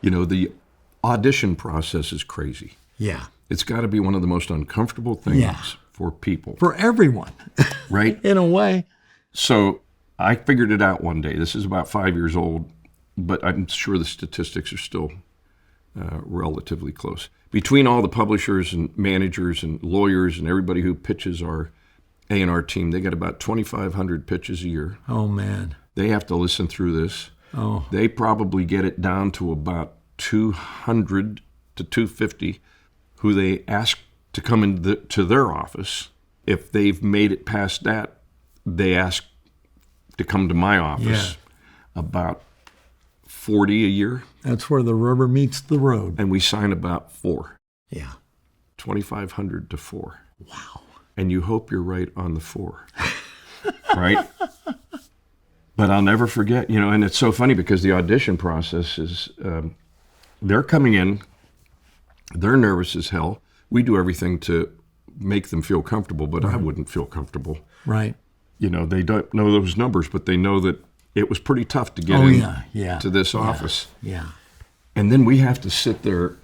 The audition process is crazy. Yeah. It's got to be one of the most uncomfortable things for people. For everyone. Right? In a way. So I figured it out one day. This is about 5 years old, but I'm sure the statistics are still relatively close. Between all the publishers and managers and lawyers and everybody who pitches our A&R team, they got about 2,500 pitches a year. Oh, man. They have to listen through this. Oh. They probably get it down to about 200 to 250 who they ask to come to their office. If they've made it past that, they ask to come to my office. About 40 a year. That's where the rubber meets the road. And we sign about 4. Yeah. 2,500 to 4. Wow. And you hope you're right on the 4. Right? But I'll never forget, and it's so funny because the audition process is, they're coming in, they're nervous as hell. We do everything to make them feel comfortable, but I wouldn't feel comfortable. Right. They don't know those numbers, but they know that it was pretty tough to get to this office. Yeah. And then we have to sit there,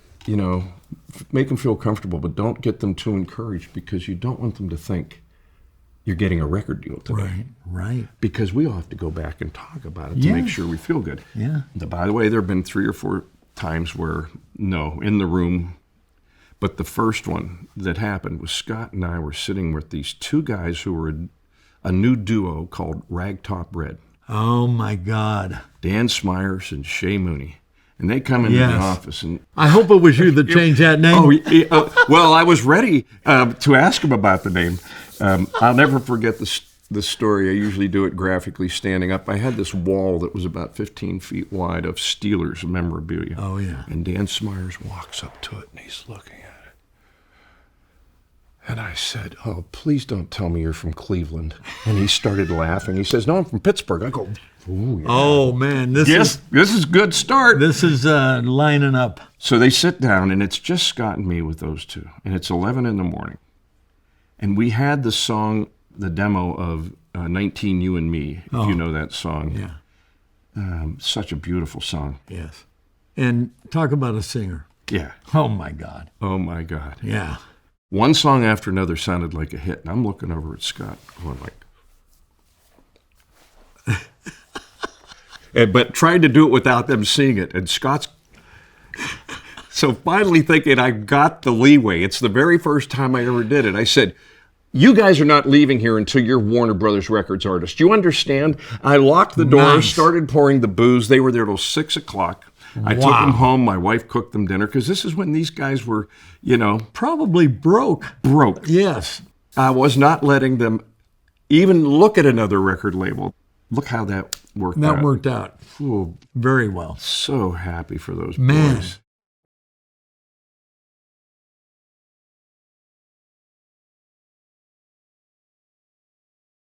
make them feel comfortable, but don't get them too encouraged because you don't want them to think you're getting a record deal today. Right. Because we all have to go back and talk about it to make sure we feel good. Yeah. By the way, there have been 3 or 4 times where, no, in the room. But the first one that happened was Scott and I were sitting with these 2 guys who were a new duo called Ragtop Red. Oh, my God. Dan Smyers and Shay Mooney. And they come into the office. And I hope it was you that changed that name. Well, I was ready to ask him about the name. I'll never forget the story. I usually do it graphically standing up. I had this wall that was about 15 feet wide of Steelers memorabilia. Oh, yeah. And Dan Smyers walks up to it, and he's looking at it. And I said, "Oh, please don't tell me you're from Cleveland." And he started laughing. He says, "No, I'm from Pittsburgh." I go, "Ooh, yeah." Oh, man. This is a good start. This is lining up. So they sit down, and it's just Scott and me with those 2. And it's 11 in the morning. And we had the song, the demo of 19 You and Me, if you know that song. Yeah. Such a beautiful song. Yes. And talk about a singer. Yeah. Oh, my God. Oh, my God. Yeah. One song after another sounded like a hit, and I'm looking over at Scott going like... but trying to do it without them seeing it. And Scott's... So finally thinking I got the leeway. It's the very first time I ever did it. I said, "You guys are not leaving here until you're Warner Brothers Records artists. You understand?" I locked the door, started pouring the booze. They were there till 6 o'clock. I took them home. My wife cooked them dinner because this is when these guys were, probably broke. Yes. I was not letting them even look at another record label. Look how that worked out. That worked out. Ooh, very well. So happy for those boys.